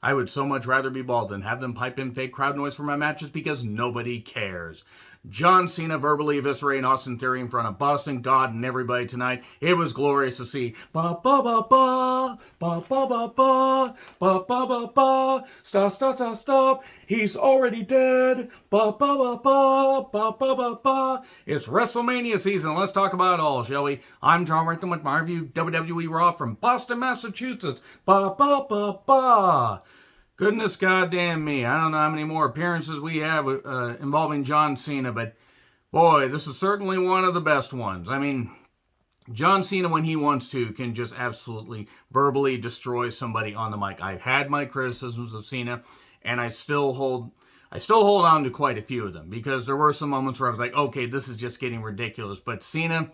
I would so much rather be bald than have them pipe in fake crowd noise for my matches because nobody cares. John Cena verbally eviscerating Austin Theory in front of Boston, God, and everybody tonight. It was glorious to see. Ba ba ba ba ba ba ba ba ba ba ba ba. Stop stop stop stop. He's already dead. Ba ba ba ba ba ba ba ba. It's WrestleMania season. Let's talk about it all, shall we? I'm John Rickman with my review WWE Raw from Boston, Massachusetts. Ba ba ba ba. Goodness goddamn me. I don't know how many more appearances we have involving John Cena, but boy, this is certainly one of the best ones. I mean, John Cena, when he wants to, can just absolutely verbally destroy somebody on the mic. I've had my criticisms of Cena, and I still hold on to quite a few of them because there were some moments where I was like, okay, this is just getting ridiculous. But Cena,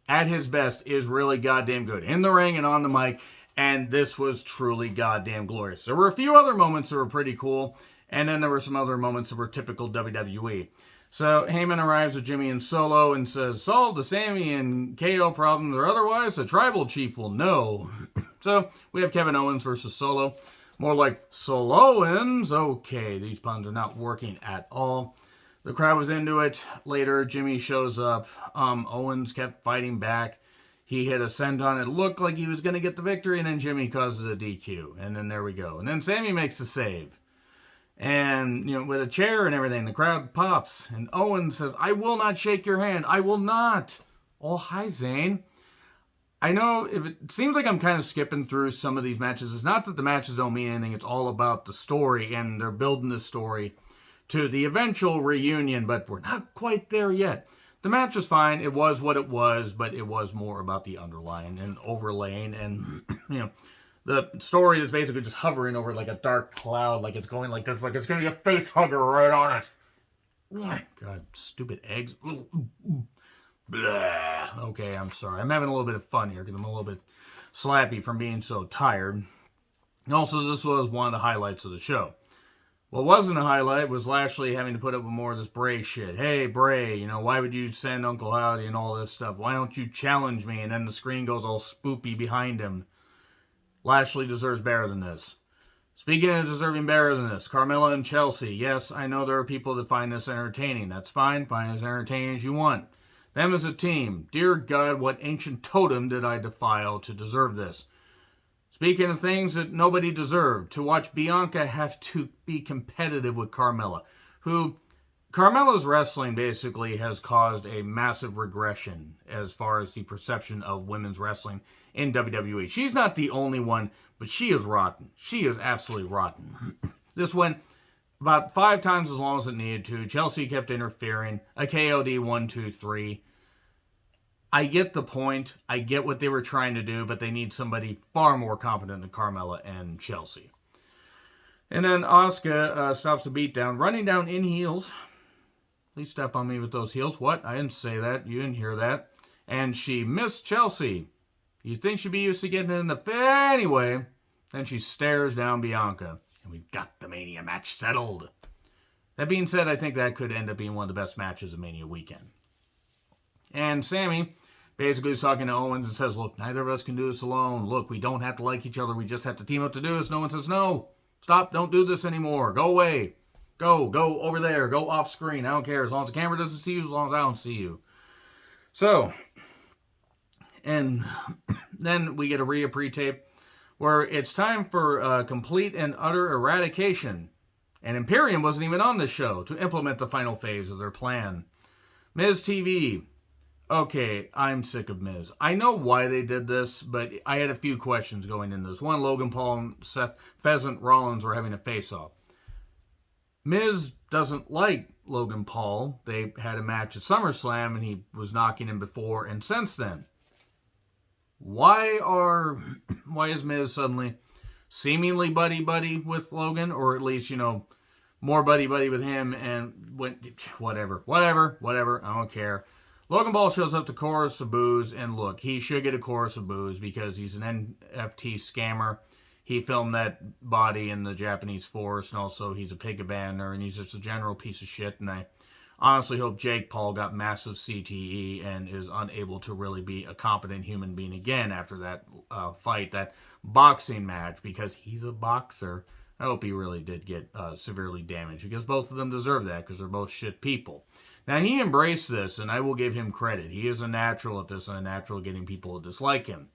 at his best, is really goddamn good in the ring and on the mic. And this was truly goddamn glorious. There were a few other moments that were pretty cool, and then there were some other moments that were typical WWE. So Heyman arrives with Jimmy and Solo and says, solve the Sammy and KO problem, or otherwise the tribal chief will know. So we have Kevin Owens versus Solo. More like Soloans. Okay, these puns are not working at all. The crowd was into it. Later, Jimmy shows up. Owens kept fighting back. He hit a senton. It looked like he was going to get the victory, and then Jimmy causes a DQ. And then there we go. And then Sammy makes the save. And, with a chair and everything, the crowd pops. And Owens says, I will not shake your hand. I will not. Oh, hi, Zane. I know it seems like I'm kind of skipping through some of these matches. It's not that the matches don't mean anything. It's all about the story, and they're building the story to the eventual reunion, but we're not quite there yet. The match was fine. It was what it was, but it was more about the underlying and overlaying. And, the story is basically just hovering over like a dark cloud, like it's going like this, like it's going to be a face hugger right on us. God, stupid eggs. Blah. Okay, I'm sorry. I'm having a little bit of fun here because I'm a little bit slappy from being so tired. And also, this was one of the highlights of the show. What wasn't a highlight was Lashley having to put up with more of this Bray shit. Hey, Bray, why would you send Uncle Howdy and all this stuff? Why don't you challenge me? And then the screen goes all spoopy behind him. Lashley deserves better than this. Speaking of deserving better than this, Carmella and Chelsea. Yes, I know there are people that find this entertaining. That's fine. Find as entertaining as you want. Them as a team. Dear God, what ancient totem did I defile to deserve this? Speaking of things that nobody deserved, to watch Bianca have to be competitive with Carmella, who Carmella's wrestling basically has caused a massive regression as far as the perception of women's wrestling in WWE. She's not the only one, but she is rotten. She is absolutely rotten. This went about 5 times as long as it needed to. Chelsea kept interfering. A KOD 1, 2, 3. I get the point. I get what they were trying to do, but they need somebody far more competent than Carmella and Chelsea. And then Asuka stops the beatdown, running down in heels. Please step on me with those heels. What? I didn't say that. You didn't hear that. And she missed Chelsea. You'd think she'd be used to getting in the anyway. Then she stares down Bianca. And we've got the Mania match settled. That being said, I think that could end up being one of the best matches of Mania weekend. And Sammy basically is talking to Owens and says, look, neither of us can do this alone. Look, we don't have to like each other. We just have to team up to do this. And Owens says, no, stop. Don't do this anymore. Go away. Go over there. Go off screen. I don't care. As long as the camera doesn't see you, as long as I don't see you. So, and then we get a Rhea pre-tape where it's time for complete and utter eradication. And Imperium wasn't even on this show to implement the final phase of their plan. Miz TV. Okay, I'm sick of Miz. I know why they did this, but I had a few questions going into this. One, Logan Paul and Seth Pheasant Rollins were having a face-off. Miz doesn't like Logan Paul. They had a match at SummerSlam, and he was knocking him before and since then. Why is Miz suddenly seemingly buddy-buddy with Logan, or at least, more buddy-buddy with him, and whatever, I don't care. Logan Paul shows up to chorus of boos, and look, he should get a chorus of boos because he's an NFT scammer. He filmed that body in the Japanese forest, and also he's a pig abandoner, and he's just a general piece of shit, and honestly hope Jake Paul got massive CTE and is unable to really be a competent human being again after that fight, that boxing match, because he's a boxer. I hope he really did get severely damaged, because both of them deserve that, because they're both shit people. Now, he embraced this, and I will give him credit. He is a natural at this and a natural at getting people to dislike him.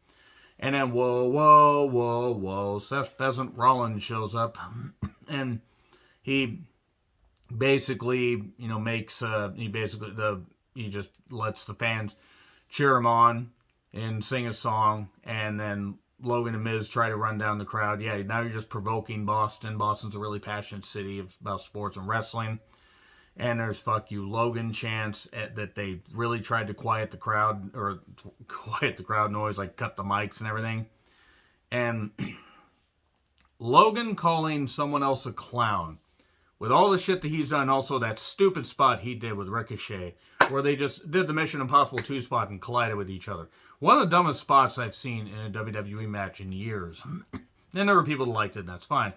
And then, whoa, Seth Pheasant Rollins shows up, and he basically, he just lets the fans cheer him on and sing a song, and then Logan and Miz try to run down the crowd. Yeah, now you're just provoking Boston. Boston's a really passionate city about sports and wrestling. And there's fuck you Logan chants that they really tried to quiet the crowd, or quiet the crowd noise, like cut the mics and everything. And Logan calling someone else a clown, with all the shit that he's done, also that stupid spot he did with Ricochet, where they just did the Mission Impossible 2 spot and collided with each other. One of the dumbest spots I've seen in a WWE match in years. And there were people that liked it, and that's fine.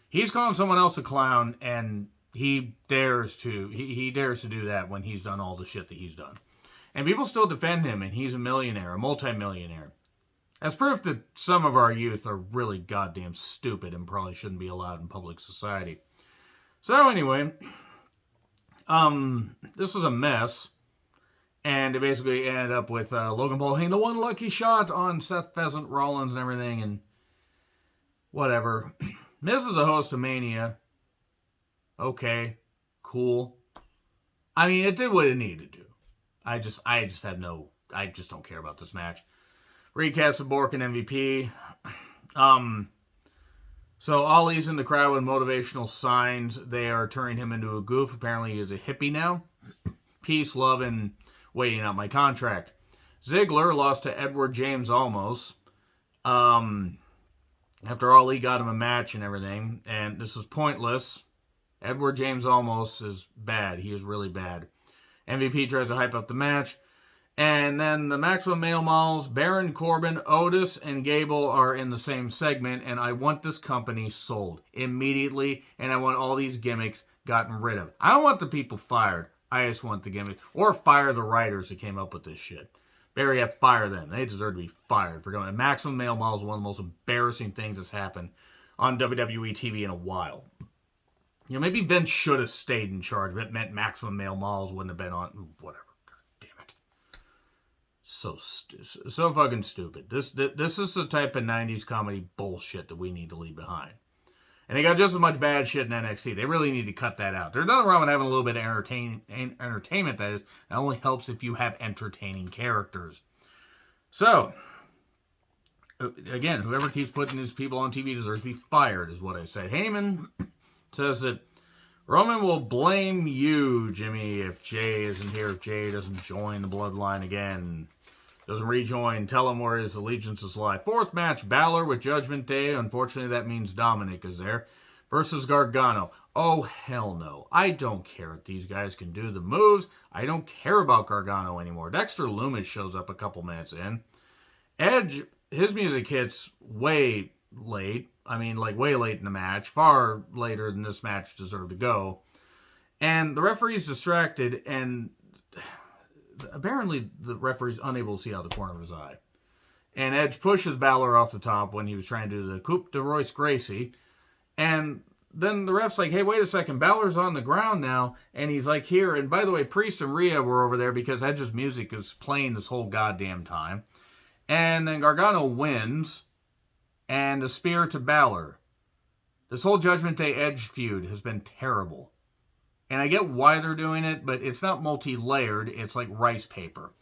He's calling someone else a clown, and he dares to do that when he's done all the shit that he's done. And people still defend him, and he's a millionaire, a multimillionaire. As proof that some of our youth are really goddamn stupid and probably shouldn't be allowed in public society. So anyway, this was a mess, and it basically ended up with Logan Paul hitting the one lucky shot on Seth Pheasant Rollins and everything, and whatever. Miz is the host of Mania. Okay, cool. I mean, it did what it needed to do. I just don't care about this match. Recast of Bork and MVP. So Ollie's in the crowd with motivational signs. They are turning him into a goof. Apparently he is a hippie now. Peace, love, and waiting out my contract. Ziggler lost to Edward James Olmos. After Ollie got him a match and everything. And this is pointless. Edward James Olmos is bad. He is really bad. MVP tries to hype up the match. And then the Maximum Male Models, Baron Corbin, Otis, and Gable are in the same segment, and I want this company sold immediately, and I want all these gimmicks gotten rid of. I don't want the people fired. I just want the gimmick. Or fire the writers that came up with this shit. Barry, fire them. They deserve to be fired for going. Maximum Male Models is one of the most embarrassing things that's happened on WWE TV in a while. Maybe Vince should have stayed in charge. That meant Maximum Male Models wouldn't have been on. Whatever. So fucking stupid. This is the type of 90s comedy bullshit that we need to leave behind. And they got just as much bad shit in NXT. They really need to cut that out. There's nothing wrong with having a little bit of entertainment, that is. That only helps if you have entertaining characters. So, again, whoever keeps putting these people on TV deserves to be fired, is what I say. Heyman says that Roman will blame you, Jimmy, if Jay isn't here, if Jay doesn't join the bloodline again. Doesn't rejoin, tell him where his allegiances lie. Fourth match, Balor with Judgment Day. Unfortunately, that means Dominic is there. Versus Gargano. Oh, hell no. I don't care if these guys can do the moves. I don't care about Gargano anymore. Dexter Lumis shows up a couple minutes in. Edge, his music hits way late. I mean, like way late in the match. Far later than this match deserved to go. And the referee's distracted, and apparently the referee's unable to see out the corner of his eye. And Edge pushes Balor off the top when he was trying to do the Coupe de Royce Gracie. And then the ref's like, hey, wait a second, Balor's on the ground now. And he's like, here. And by the way, Priest and Rhea were over there because Edge's music is playing this whole goddamn time. And then Gargano wins. And a spear to Balor. This whole Judgment Day Edge feud has been terrible. And I get why they're doing it, but it's not multi-layered. It's like rice paper.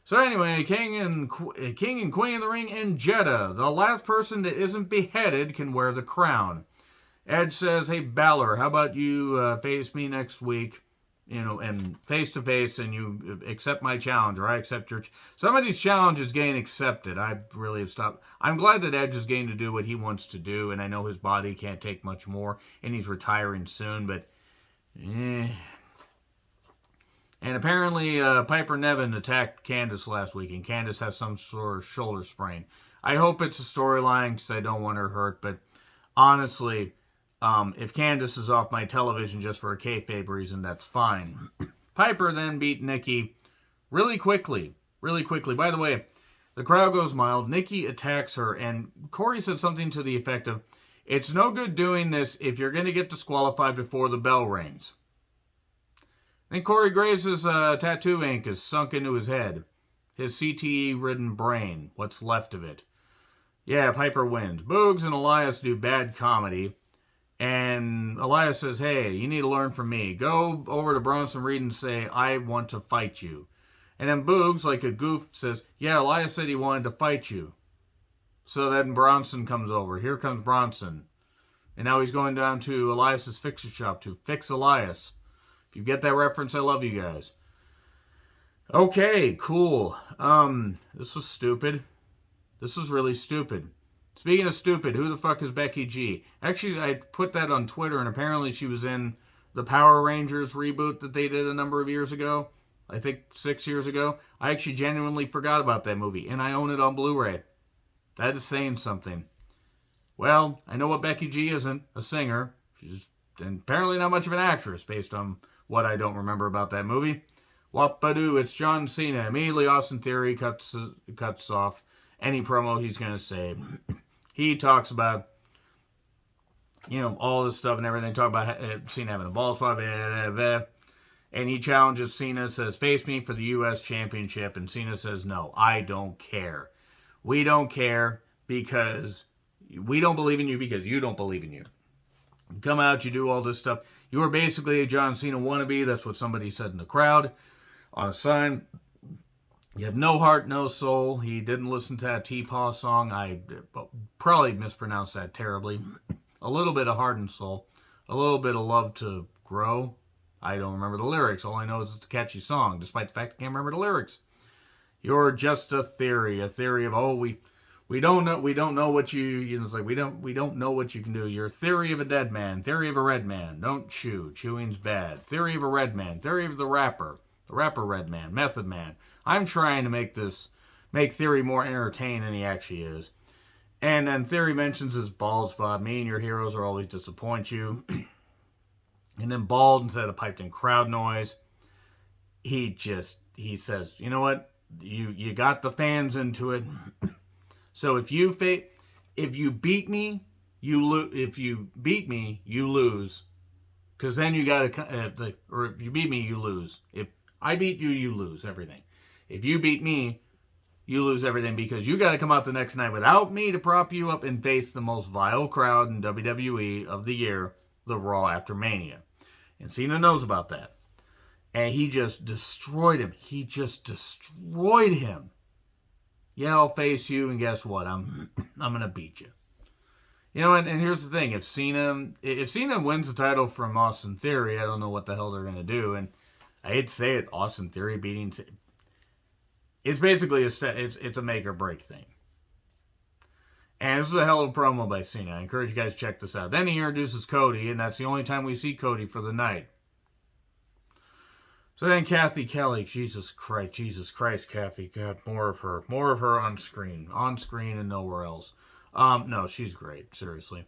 So anyway, King and Queen in the ring in Jeddah. The last person that isn't beheaded can wear the crown. Edge says, hey, Balor, how about you face me next week, and face-to-face, and you accept my challenge, or I accept your... Some of these challenges getting accepted. I really have stopped. I'm glad that Edge is getting to do what he wants to do, and I know his body can't take much more, and he's retiring soon, but... And apparently Piper Niven attacked Candice last week, and Candice has some sort of shoulder sprain. I hope it's a storyline because I don't want her hurt, but honestly, if Candice is off my television just for a kayfabe reason, that's fine. Piper then beat Nikki really quickly. Really quickly. By the way, the crowd goes mild. Nikki attacks her, and Corey said something to the effect of, "It's no good doing this if you're going to get disqualified before the bell rings." Then Corey Graves' tattoo ink is sunk into his head. His CTE-ridden brain, what's left of it. Yeah, Piper wins. Boogs and Elias do bad comedy. And Elias says, "Hey, you need to learn from me. Go over to Bronson Reed and say, I want to fight you." And then Boogs, like a goof, says, "Yeah, Elias said he wanted to fight you." So then Bronson comes over. Here comes Bronson. And now he's going down to Elias's fixer shop to fix Elias. If you get that reference, I love you guys. Okay, cool. This was stupid. This is really stupid. Speaking of stupid, who the fuck is Becky G? Actually, I put that on Twitter, and apparently she was in the Power Rangers reboot that they did a number of years ago. I think 6 years ago. I actually genuinely forgot about that movie, and I own it on Blu-ray. That is saying something. Well, I know what Becky G isn't, a singer. She's apparently not much of an actress, based on what I don't remember about that movie. Whoop-a-doo, it's John Cena. Immediately, Austin Theory cuts off any promo he's going to say. He talks about, all this stuff and everything. Talk about Cena having a ball spot, blah, blah, blah. And he challenges Cena, says, "Face me for the U.S. Championship." And Cena says, "No, I don't care. We don't care because we don't believe in you because you don't believe in you. You come out, you do all this stuff. You are basically a John Cena wannabe." That's what somebody said in the crowd on a sign. "You have no heart, no soul." He didn't listen to that T-Paw song. I probably mispronounced that terribly. A little bit of heart and soul. A little bit of love to grow. I don't remember the lyrics. All I know is it's a catchy song, despite the fact I can't remember the lyrics. "You're just a theory of, we don't know what it's like we don't know what you can do. You're a theory of a dead man, theory of a red man. Don't chew. Chewing's bad. Theory of a red man, theory of the rapper Red Man, Method Man. I'm trying to make Theory more entertaining than he actually is." And then Theory mentions his bald spot. "Me and your heroes are always disappoint you." And then bald, instead of piped in crowd noise, he says, "You know what? You got the fans into it. So if you beat me, you lose. If you beat me, you lose. Because then you got to, or if you beat me, you lose. If I beat you, you lose everything. If you beat me, you lose everything because you got to come out the next night without me to prop you up and face the most vile crowd in WWE of the year, the Raw after Mania." And Cena knows about that. And he just destroyed him. "Yeah, I'll face you, and guess what? I'm gonna beat you." And here's the thing: if Cena wins the title from Austin Theory, I don't know what the hell they're gonna do. And I hate to say it, Austin Theory beating, it's basically it's a make or break thing. And this is a hell of a promo by Cena. I encourage you guys to check this out. Then he introduces Cody, and that's the only time we see Cody for the night. So then Kathy Kelly, Jesus Christ, Kathy, God, more of her on screen and nowhere else. No, she's great, seriously.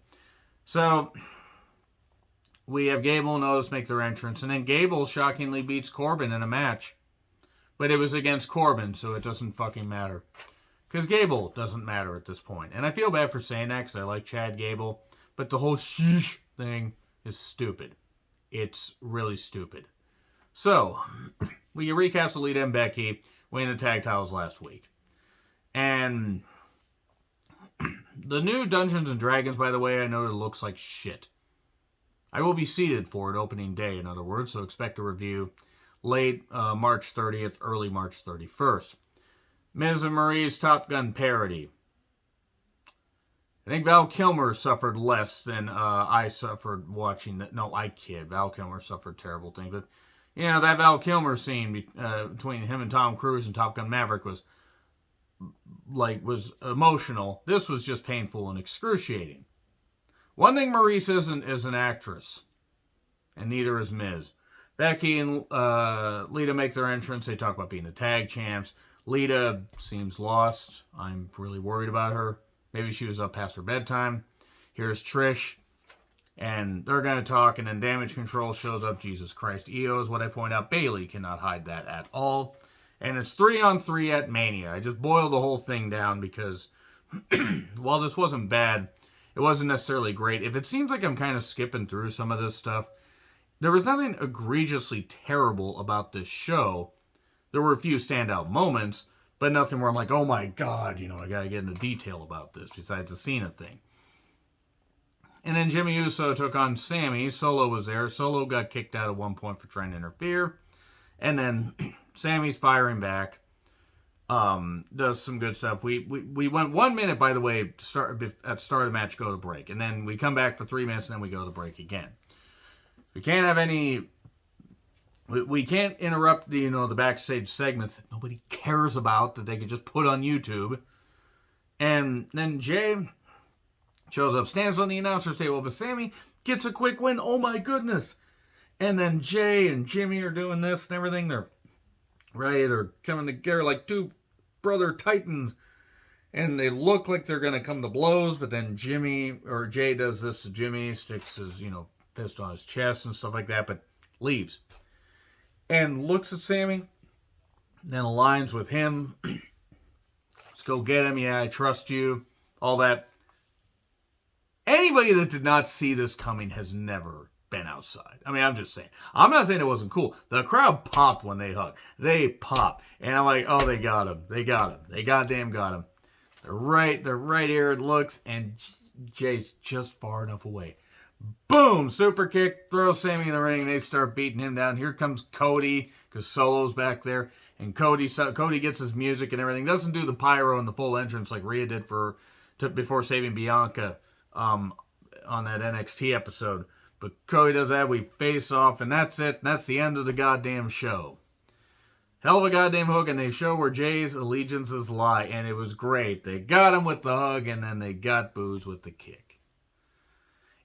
So we have Gable and Otis make their entrance, and then Gable shockingly beats Corbin in a match. But it was against Corbin, so it doesn't fucking matter. Because Gable doesn't matter at this point. And I feel bad for saying that, because I like Chad Gable. But the whole sheesh thing is stupid. It's really stupid. So, we recap Lita and Becky winning the tag titles last week. And the new Dungeons & Dragons, by the way, I know it looks like shit. I will be seated for it opening day, in other words, so expect a review late March 30th, early March 31st. Miz and Marie's Top Gun parody. I think Val Kilmer suffered less than I suffered watching that. No, I kid. Val Kilmer suffered terrible things. But, that Val Kilmer scene between him and Tom Cruise and Top Gun Maverick was emotional. This was just painful and excruciating. One thing Maurice isn't is an actress. And neither is Miz. Becky and Lita make their entrance. They talk about being the tag champs. Lita seems lost. I'm really worried about her. Maybe she was up past her bedtime. Here's Trish. And they're going to talk, and then Damage Control shows up. Jesus Christ. EO is what I point out. Bayley cannot hide that at all. And it's 3-on-3 at Mania. I just boiled the whole thing down because while this wasn't bad, it wasn't necessarily great. If it seems like I'm kind of skipping through some of this stuff, there was nothing egregiously terrible about this show. There were a few standout moments, but nothing where I'm like, oh my god, I gotta get into detail about this, besides the Cena thing. And then Jimmy Uso took on Sammy. Solo was there. Solo got kicked out at one point for trying to interfere. And then Sammy's firing back. Does some good stuff. We went 1 minute, by the way, at the start of the match, go to break. And then we come back for 3 minutes, and then we go to break again. We can't have any... We can't interrupt the backstage segments that nobody cares about, that they could just put on YouTube. And then Jay shows up, stands on the announcer's table, but Sammy gets a quick win. Oh my goodness. And then Jay and Jimmy are doing this and everything. They're coming together like two brother titans. And they look like they're going to come to blows, but then Jay does this to Jimmy, sticks his, fist on his chest and stuff like that, but leaves. And looks at Sammy, then aligns with him. Let's go get him. Yeah, I trust you. All that. Anybody that did not see this coming has never been outside. I mean, I'm just saying. I'm not saying it wasn't cool. The crowd popped when they hugged. They popped. And I'm like, oh, they got him. They got him. They goddamn got him. They're right here. It looks, and Jay's just far enough away. Boom! Super kick. Throws Sammy in the ring. They start beating him down. Here comes Cody, because Solo's back there. And Cody gets his music and everything. Doesn't do the pyro and the full entrance like Rhea did before saving Bianca on that NXT episode. But Cody does that. We face off, and that's it. That's the end of the goddamn show. Hell of a goddamn hook, and they show where Jay's allegiances lie, and it was great. They got him with the hug, and then they got Booze with the kick.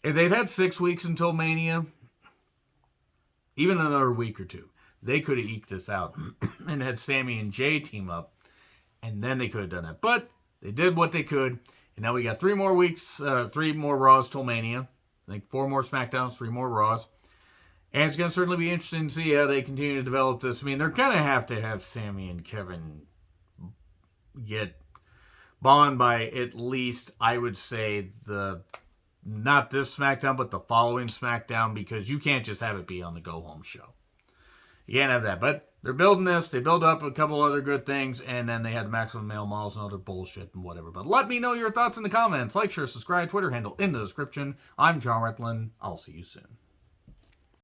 If they'd had 6 weeks until Mania, even another week or two, they could have eked this out and had Sammy and Jay team up, and then they could have done it. But they did what they could, and now we got 3 more weeks, 3 more Raws till Mania. I think 4 more SmackDowns, 3 more Raws. And it's going to certainly be interesting to see how they continue to develop this. I mean, they're going to have Sammy and Kevin get bond by at least, I would say, not this SmackDown, but the following SmackDown, because you can't just have it be on the go-home show. You can't have that. But they're building this. They build up a couple other good things, and then they had the Maximum Male Models and other bullshit and whatever. But let me know your thoughts in the comments. Like, share, subscribe, Twitter handle in the description. I'm John Retlin. I'll see you soon.